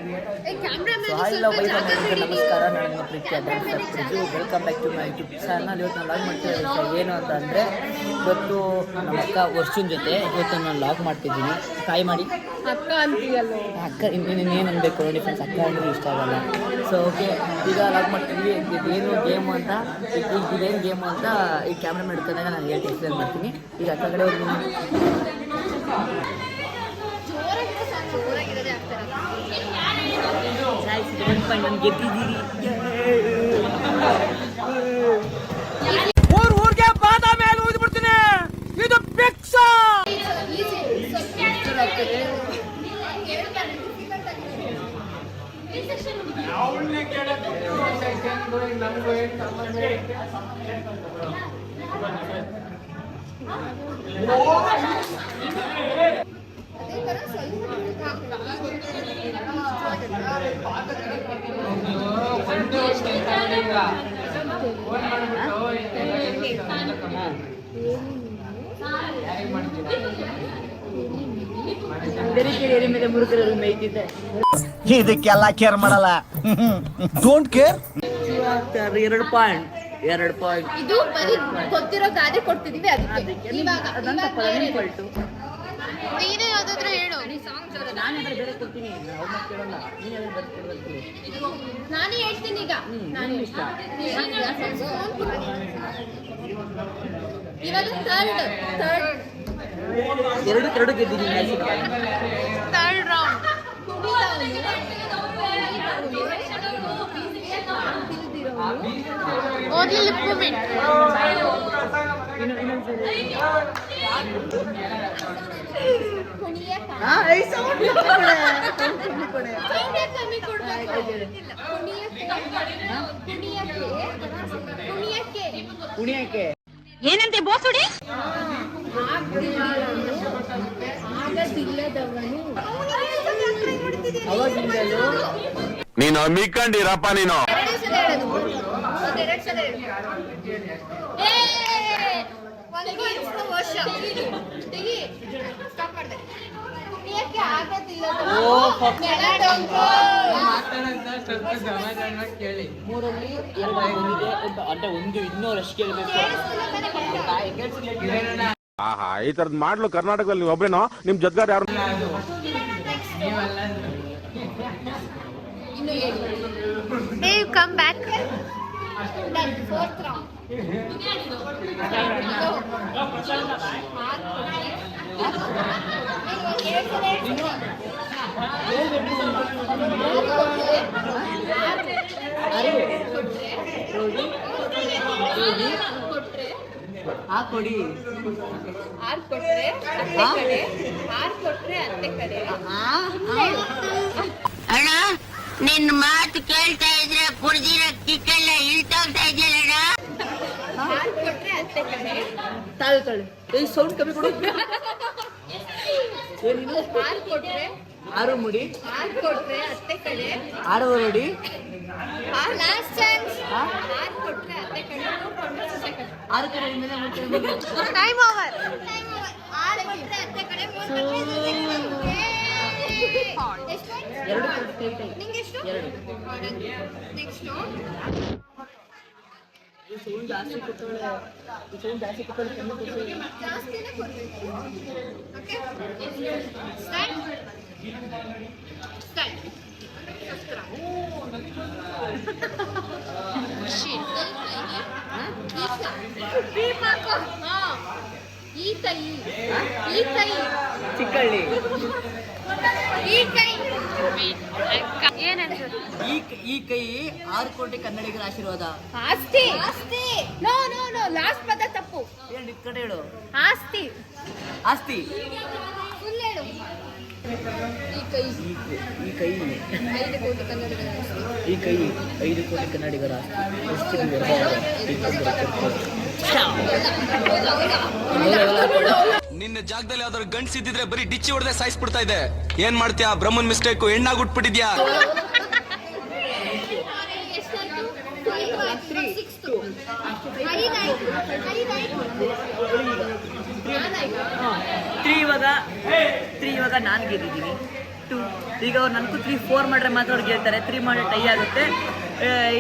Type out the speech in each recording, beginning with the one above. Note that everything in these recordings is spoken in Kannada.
ಸೊ ಹಾಯ್ ಲವ್ ಬೈ ನಮಸ್ಕಾರ. ನನ್ನ ಪ್ರೀತಿಯ dancer welcome back to my YouTube channel. ಇವತ್ತು ನಾನು ಲಾಗ್ ಮಾಡ್ತಿದ್ದೀನಿ ಏನು ಅಂತ ಅಂದರೆ, ಇವತ್ತು ನಮ್ಮ ಅಕ್ಕ ವರ್ಷನ ಜೊತೆ ಇವತ್ತು ನಾನು ಲಾಗ್ ಮಾಡ್ತಿದ್ದೀನಿ. ತಾಯಿ ಮಾಡಿ ಅಕ್ಕ ಅಂತೀಯಲ್ಲ, ಅಕ್ಕ ಇನ್ನೇನು ಅನ್ಬೇಕು ನೋಡಿ ಫ್ರೆಂಡ್ಸ್, ಅಕ್ಕ ಅಂದರೆ ಇಷ್ಟ ಆಗಲ್ಲ. ಸೊ ಓಕೆ, ಈಗ ಲಾಗ್ ಮಾಡ್ತಿದ್ವಿ. ಇದೇನು ಗೇಮು ಅಂತ, ಇದೇನು ಗೇಮು ಅಂತ ಈ ಕ್ಯಾಮ್ರಾ ಹಿಡ್ಕೊಂಡಾಗ ನಾನು ಹೇಳ್ತಿ ಎಕ್ಸ್ಪ್ಲೇನ್ ಮಾಡ್ತೀನಿ. ಈಗ ಅಕ್ಕ ಕಡೆ ಹೋಗಿ ನಾನು ಗೆದ್ದಿದ್ದೀರಿ. ಊರ್ಗೆ ಬಾದಾಮಿ ಮೇಲೆ ಹೋಗಿ ಬಿಡ್ತೀನಿ. ಇದು ಪಿಕ್ಸ ಮೇಲೆ ಮುರುಕರಲ್ಲಿ ಮೇಯ್ತಿದ್ದೆ. ಇದಕ್ಕೆಲ್ಲ ಕೇರ್ ಮಾಡಲ್ಲ. Don't care. 2 ಪಾಯಿಂಟ್ ಇದು ಬರೀ ಗೊತ್ತಿರೋ ಗಾದೆ ಕೊಡ್ತಿದೀವಿ. ಅದಕ್ಕೆ ನೀನೇ ಯಾವ್ದಾದ್ರು ಹೇಳು. ನಾನೇ ಹೇಳ್ತೀನಿ ಈಗ. ಇವಾಗ ಎರಡು ಗೆದ್ದಿದ್ದೀನಿ. Third round. Only lip movement. ಕುಣಿಯಕ್ಕೆ ಏನಂತೆ ಬೋಸುಡಿ? ಆಗದಿಲ್ಲದವನು ಅವಾಗಿಂದಲೂ ನೀನು ಮಿಕ್ಕಂಡಿರಪ್ಪ ನೀನು. ಮೂರಲ್ಲಿ 2 ಬಂದಿದೆ అంటే ಇನ್ನೂ ರಶ್ ಕೇಳಬೇಕು. ಆಹಾ, ಈ ತರದ್ ಮಾಡ್ಲು ಕರ್ನಾಟಕದಲ್ಲಿ ನೀವು ಒಬ್ರೇನೋ? ನಿಮ್ ಜೊತೆಗಾರ ಯಾರು? Hey, come back. Then 4th round. ಕೊಡಿ ಅಣ್ಣ, ನಿನ್ನ ಮಾತು ಕೇಳ್ತಾ ಇದ್ರೆ ಕುಡ್ದಿರೋ ಕಿಕ್ಕೆಲ್ಲ ಇಳ್ತೋಗ್ತಾ ಇದೆಯಲ್ಲ. ತಾಳು ಸೌಂಡ್ ಕಮ್ಮಿ ಕೊಡು. ಆರು ಮುಡಿ 6 ನೋಡಿ. Time over. ಜಾಸ್ತಿ ಕೊಟ್ಟಳೆ ಈ ಕೈ ಚಿಕ್ಕಳ್ಳಿ. ಈ ಕೈ 6 ಕೋಟಿ ಕನ್ನಡಿಗರ ಆಶೀರ್ವಾದ. ಆಸ್ತಿ. ನೋ ಲಾಸ್ಟ್ ಪದ ತಪ್ಪು. ಹೇಳಿ ಕಡೆ ಹೇಳು. ಆಸ್ತಿ ಫುಲ್ ಹೇಳು. ಈ ಕೈ 5 ಕೋಟಿ ಕನ್ನಡಿಗರ ಆಸ್ತಿ. ಈ ಕೈ 5 ಕೋಟಿ ಕನ್ನಡಿಗರ ಆಸ್ತಿ. ನಿನ್ನ ಜಾಗದಲ್ಲಿ ಯಾವ್ದಾದ್ರು ಗಂಡ್ಸ್ ಇದ್ದಿದ್ರೆ ಬರೀ ಡಿಚ್ಚಿ ಹೊಡೆದೇ ಸಾಯಿಸ್ಬಿಡ್ತಾ ಇದೆ. ಏನ್ ಮಾಡ್ತೀಯಾ? ಬ್ರಹ್ಮನ್ ಮಿಸ್ಟೇಕ್, ಹೆಣ್ಣಾಗ್ ಉಟ್ಬಿಟ್ಟಿದ್ಯಾ. ಇವಾಗ ನಾನು ಗೆದ್ದಿದ್ದೀನಿ. 2 ಈಗ ಅವ್ರು ನನಗೂ 3 4 ಮಾಡಿದ್ರೆ ಮಾತ್ರ ಅವ್ರು ಗೆಲ್ತಾರೆ. 3 ಮಾಡಿ ಟೈ ಆಗುತ್ತೆ.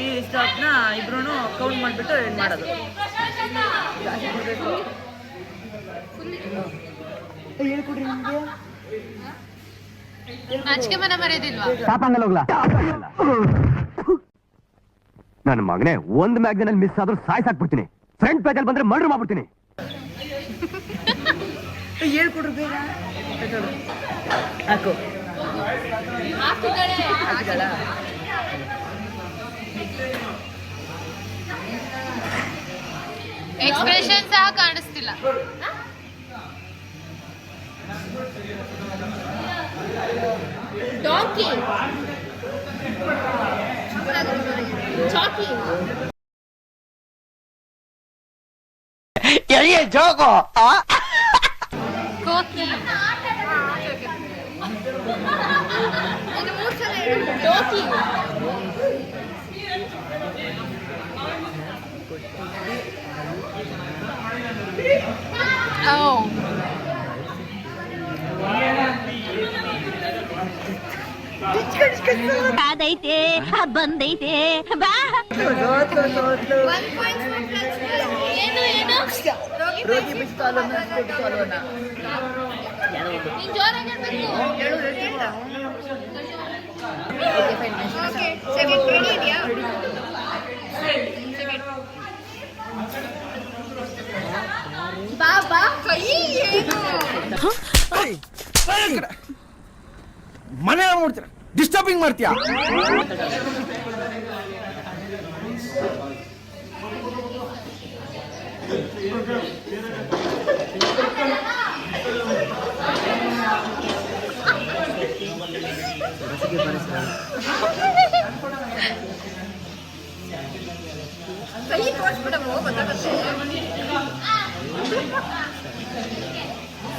ಈ ಸ್ಟಾಪ್ನ ಇಬ್ರು ಕೌಂಟ್ ಮಾಡಿಬಿಟ್ಟು ಏನು ಮಾಡೋದು. ಹೇಳ್ಕೊಡ್ರಿ ನಮಗೆ. ನಾಚಿಕೆ ಮನ ಮರೆಯೋದಿಲ್ವಾ? ನನ್ನ ಮಗನೇ ಒಂದು ಮ್ಯಾಗ್ನಲ್ಲಿ ಮಿಸ್ ಆದ್ರೂ ಸಾಯ್ಸಾಕ್ಬಿಡ್ತೀನಿ. ಫ್ರಂಟ್ ಪೇಜಲ್ಲಿ ಬಂದ್ರೆ ಮರ್ಡರ್ ಮಾಡ್ಬಿಡ್ತೀನಿ. ಹೇಳ್ಕೊಡ್ರಿ ಬೇಗ. ಹಾಕು ಹಾಕಿದಳ. ಎಕ್ಸ್ಪ್ರೆಷನ್ ಸಹ ಕಾಣಿಸ್ತಿಲ್ಲ. ಡಾಂಕಿ ಚಾಕಿ ಜೋಗೋ ಕೋಕಿ ಡೋಕಿ ಅದೈತೆ ಬಂದೈತೆ ಬಾ. ಏನು ಏನು ರೋಗಿ ಬಿಸ್ತಾಲೋನ ಬಿಸ್ತಾಲೋನ ನೀನ್ ಜೋರಾಗಿ ಹೇಳ್ಬೇಕು. ಸೆಕೆಂಡ್ ರೆಡಿ ಇದೆಯಾ? ಬಾ ಬಾ ಕೈ ಏನು ಮನೆ ನೋಡ್ತೀರ ಡಿಸ್ಟರ್ಬಿಂಗ್ ಮಾಡ್ತೀಯಾ? ಕೈ ತೋರಿಸ್ಬಿಡಮ್ಮ ಗೊತ್ತಾಗುತ್ತೆ.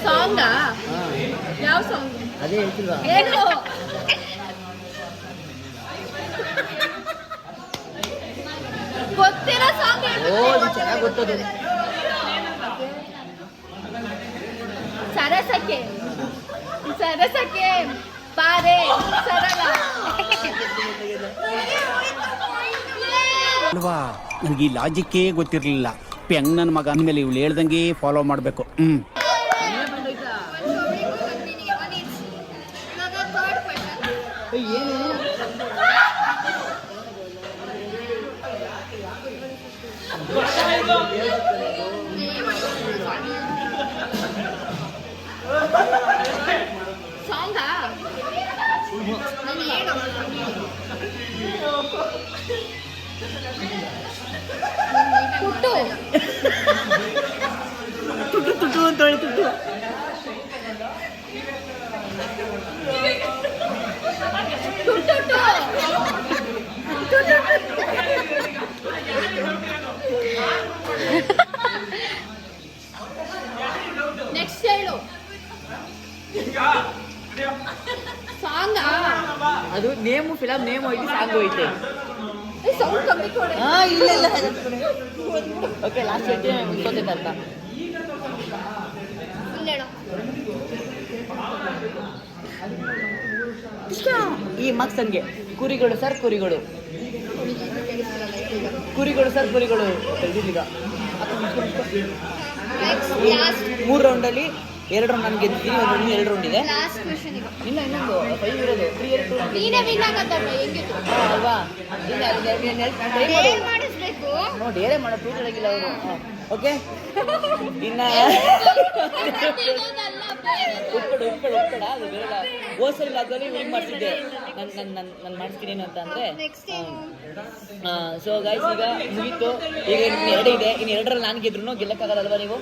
ಸಾಂಗಾ? ಯಾವ ಸಾಂಗ್? ಅದೇ ಹೇಳ್ತಿಲ್ವಾ? ಏನು ಗೊತ್ತಿರೋ ಸಾಂಗ್ ಓ ಇದು ಚೆನ್ನಾಗಿ ಗೊತ್ತದು. ಸರಸಕ್ಕೆ ಸರಸಕ್ಕೆ ಪಾರೆ ಸರಳ ಅಲ್ವಾ, ನನಗೆ ಈ ಲಾಜಿಕ್ಕೇ ಗೊತ್ತಿರಲಿಲ್ಲ. ಪೆಂಗ್ ನನ್ನ ಮಗ ಅಂದಮೇಲೆ ಇವಳು ಹೇಳ್ದಂಗೆ ಫಾಲೋ ಮಾಡಬೇಕು. ಸಾಂಗಾ? ಹೇಳು. ಪುಟ್ಟು ತುಟ್ಟು ತುಟ್ಟು ಅಂತ ಹೇಳಿ ತುಟ್ಟು. ನೆಕ್ಸ್ಟ್ ಹೇಳು. ಸಾಂಗಾ? ಅದು ನೇಮು ಫಿಲಮ್ ನೇಮ್ ಹೋಯ್ತು ಸಾಂಗ್ ಹೋಯ್ತೆ. ಸೌಂಡ್ ಕಮ್ಮಿ ಕೊಡು. ಇಲ್ಲ ಇಲ್ಲ. ಓಕೆ ಲಾಸ್ಟ್ ಹೇಳ್ತೀನಿ ಮುಗಿಸೋದೈತೆ ಅಂತ. ಹೇಳು. ಈ ಮಾರ್ಕ್ಸ್ ಹಂಗೆ ಕುರಿಗಳು ಸರ್ ಕುರಿಗಳು ಕುರಿಗಳು ಸರ್ ಕುರಿಗಳು ಈಗ 3 ರೌಂಡಲ್ಲಿ 2 ರೌಂಡ್ ನಾನು ಗೆದ್ದಿದ್ದೀನಿ. ಒಂದು 2 ರೌಂಡ್ ಇದೆ. ಲಾಸ್ಟ್ ಕ್ವೆಶ್ಚನ್ ಈಗ. ಇಲ್ಲ ಇನ್ನೊಂದು 5 ಇರೋದು 3 ನೀನೇ ವಿನ್ ಆಗತ್ತಮ್ಮ ಹೆಂಗಿತ್ತು? ಅಲ್ವಾ? ಏನ್ ಮಾಡಿಸ್ಬೇಕು? ನೋಡಿ ಏನೇ ಮಾಡೋ ಟೂಟ್ ಆಗಿಲ್ಲ ಅವರು. ಓಕೆ ಇನ್ನ ಉಪ್ಪಡ ಅದು ಬೇಡ. ಹೋಸಲ್ ಅದರಲ್ಲಿ ವಿನ್ ಮಾಡ್ತಿದ್ದೆ ನಾನು ಮಾಡಿಸ್ತೀನಿ ಏನು ಅಂತ ಅಂದರೆ. ಸೊ ಗೈಸ್ ಈಗ ಮುಗೀತು. ಈಗ ಇನ್ನು 2 ಇದೆ. ಇನ್ನು 2ರಲ್ಲಿ ನಾನು ಗೆದ್ರು ಗೆಲ್ಲಕ್ಕಾಗಲ್ಲಲ್ವಾ ನೀವು?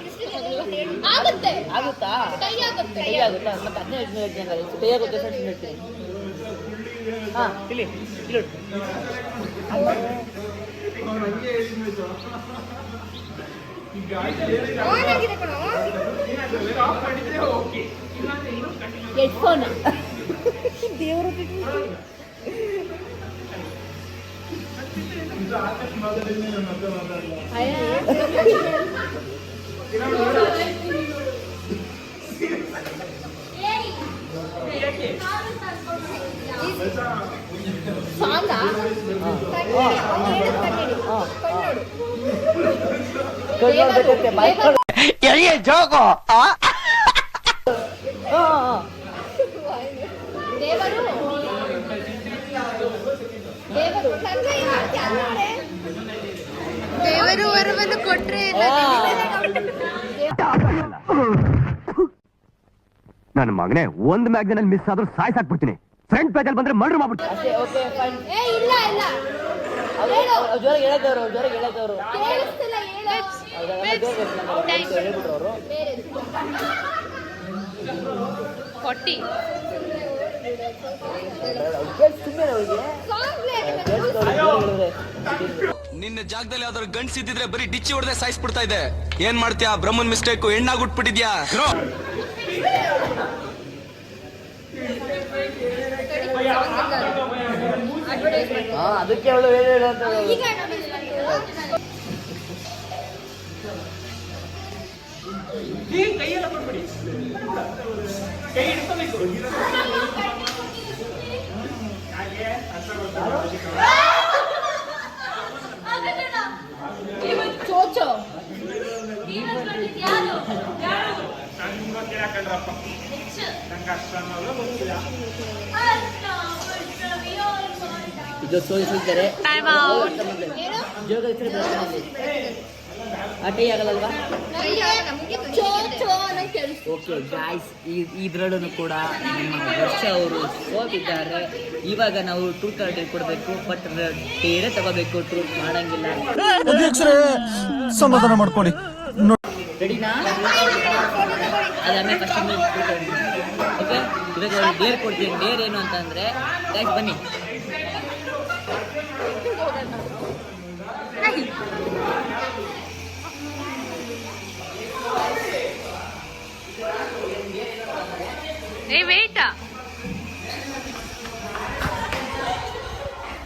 ಆಗುತ್ತೆ. ಆಗುತ್ತಾ? ಕೈ ಆಗುತ್ತೆ. ಕೈ ಆಗುತ್ತಾ? ಮತ್ತೆ 15 ಹೇಳ್ತೀನಿ. ಕೈ ಆಗುತ್ತೆ ಸರ್ ಹೇಳ್ತೀನಿ. ಹಾಂ ಇಲ್ಲಿ ಇಲ್ಲಿ ಹೆಡ್ಫೋನ್ ದೇವರು ಸಾಂಗ ದೇವರು ದೇವರು ದೇವರು ವರವನ್ನು ಕೊಟ್ರೆ ನನ್ನ ಮಗನೇ ಒಂದ್ ಮ್ಯಾಗ್ಝಿನ್ ಅಲ್ಲಿ ಮಿಸ್ ಆದ್ರೂ ಸಾಯ್ಸಾಕ್ಬಿಡ್ತೀನಿ. ಫ್ರಂಟ್ ಪೇಜ್ ಅಲ್ಲಿ ಬಂದ್ರೆ ಮರ್ಡರ್ ಮಾಡ್ಬಿಡ್ತೀನಿ. ಅಷ್ಟೇ, ಓಕೆ ಫೈನ್. ಏ ಇಲ್ಲ ಇಲ್ಲ ಜೋರಾಗಿ ಹೇಳದವ್ರು, ಜೋರಾಗಿ ಹೇಳದವ್ರು. ಕೇಳಿಸ್ತಿಲ್ಲ ಹೇಳ್ಬಿಟ್ರು ಅವರು. ಕೊಟ್ಟಿ ಸುಮ್ಮನೆ ಅವ್ರಿಗೆ ನಿನ್ನ ಜಾಗದಲ್ಲಿ ಯಾವ್ದಾದ್ರು ಗಂಡ್ಸ್ ಇದ್ದಿದ್ರೆ ಬರೀ ಡಿಚ್ಚಿ ಹೊಡೆದೇ ಸಾಯಿಸ್ಬಿಡ್ತಾ ಇದೆ. ಏನ್ ಮಾಡ್ತೀಯಾ? ಬ್ರಹ್ಮನ್ ಮಿಸ್ಟೇಕ್ ಹೆಣ್ಣಾಗುಟ್ಬಿಟ್ಟಿದ್ಯಾ? ಅದಕ್ಕೆ ಅವಳು ಹೇಳಂತ ಈಗ ಚೋಚೋ ಇದು ಸೋಲಿಸಿದ್ದಾರೆ. ಅಟೇ ಆಗಲ್ಲಲ್ವಾ? ಓಕೆ ಗಾಯ್ಸ್, ಇದ್ರಲ್ಲೂ ಕೂಡ ನಮ್ಮ ವರ್ಷ ಅವರು ಸೋತಿದ್ದಾರೆ. ಇವಾಗ ನಾವು ಟ್ರೂತ್ ಕೊಡಬೇಕು, ಬಟ್ ಬೇರೆ ತಗೋಬೇಕು. ಟ್ರೂತ್ ಮಾಡಂಗಿಲ್ಲ. ಸಮಾಧಾನ ಮಾಡ್ಕೊಳ್ಳಿ. ರೆಡಿನಾ? ಅದಾದ್ಮೇಲೆ ಫಸ್ಟ್ ಓಕೆ, ಇವಾಗ ಡೇರ್ ಕೊಡ್ತೀನಿ. ಡೇರ್ ಏನು ಅಂತಂದ್ರೆ ಗೈಸ್ ಬನ್ನಿ.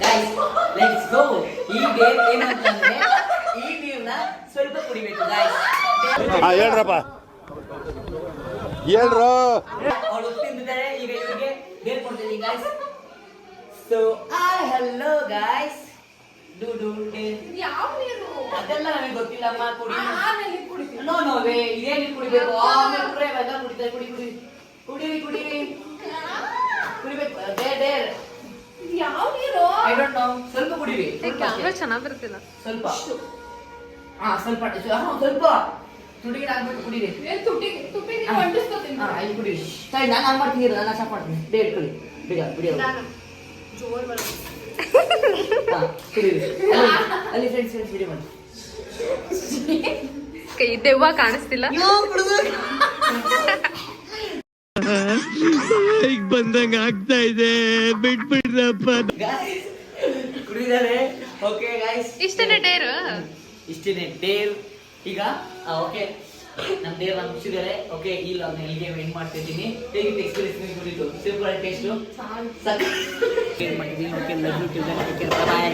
Guys let's go. ಈ ಡೇರ್ ಏನು ಅಂತಂದ್ರೆ ಈ ನೀರನ್ನ ಸ್ವಲ್ಪ ಕುಡಿಬೇಕು ಗೈಸ್. ಹೇಳ್ರಪ್ಪ, ಹೇಳ್ರು. ಅವಳು ತಿಂದಿದ್ದಾರೆ. ಈಗ ಇವರಿಗೆ ಡೇರ್ ಕೊಡ್ತೀನಿ guys. So hello guys, do dare. ಯಾವ ನೀರು ಅದೆಲ್ಲ ನನಗೆ ಗೊತ್ತಿಲ್ಲಮ್ಮ. ಕುಡಿ. No no way. ಇದೇ ನೀರು ಕುಡಿಬೇಕು. ಆಮೇಲೆ ಕುಡ್ರೆ ಎಲ್ಲ ಕುಡಿತಾರೆ. ಕುಡಿರಿ ಕುಡಿಬೇಕು. ಡೇರ್ ಯಾವ ನೀರು ಐ ಡೋಂಟ್ ನೋ. ಸ್ವಲ್ಪ ಕುಡಿರಿ. ಚೆನ್ನಾಗಿ ಬರ್ತಿಲ್ಲ. ಸ್ವಲ್ಪ ಸ್ವಲ್ಪ ಸ್ವಲ್ಪ ತುಟಿಗೆ ಹಾಕ್ಬಿಟ್ಟು ಕುಡೀರಿ. ತುಪ್ಪಿಗೆ ಹೊಂಟಿಸ್ಕೊತೀನಿ. ಇಲ್ಲಿ ಕುಡೀರಿ. ಸರಿ, ನಾನು ಮಾಡ್ತೀನಿ. ನಾನು ಸ್ಟಾಪ್ ಮಾಡ್ತೀನಿ. ಡೇಟ್ ಕುಡಿ ಬೇಗ ಬಿಡಿ. ಜೋರ್ ಬರುತ್ತೆ. ಕುಡೀರಿ. ಅಲ್ಲಿ ಫ್ರೆಂಡ್ಸ್ ವಿಡಿಯೋ ಮಾಡಿ. ಕೈ ದೆವ್ವ ಕಾಣಿಸ್ತಿಲ್ಲ. ಬಂದಂಗ ಆಗ್ತಾ ಇದೆ. ಬಿಟ್ಬಿಡ್ರಪ್ಪ. ಕುಡಿದಾರೆ. ಓಕೆ ಗೈಸ್, ಇಷ್ಟನೇ ಡೇರ್. ಇಷ್ಟೇನೆ ಡೇರ್. ಈಗ ಓಕೆ, ನಮ್ಮ ಡೇರ್ ನಾನು ಮುಗಿಸಿದ್ದಾರೆ. ಓಕೆ, ಇಲ್ಲ ನಾನು ಇಲ್ಲಿಗೆ ಎಂಡ್ ಮಾಡ್ತಾ ಇದ್ದೀನಿ. ಹೇಗಿತ್ತು ಎಕ್ಸ್ಪೀರಿಯನ್ಸ್ ಕುಡಿದು? ಸಿಂಪಲ್ ಟೇಸ್ಟು ಸಾಕು. ಏನು ಮಾಡಿದ್ದೀನಿ? Okay, love you. ಬಾಯ್.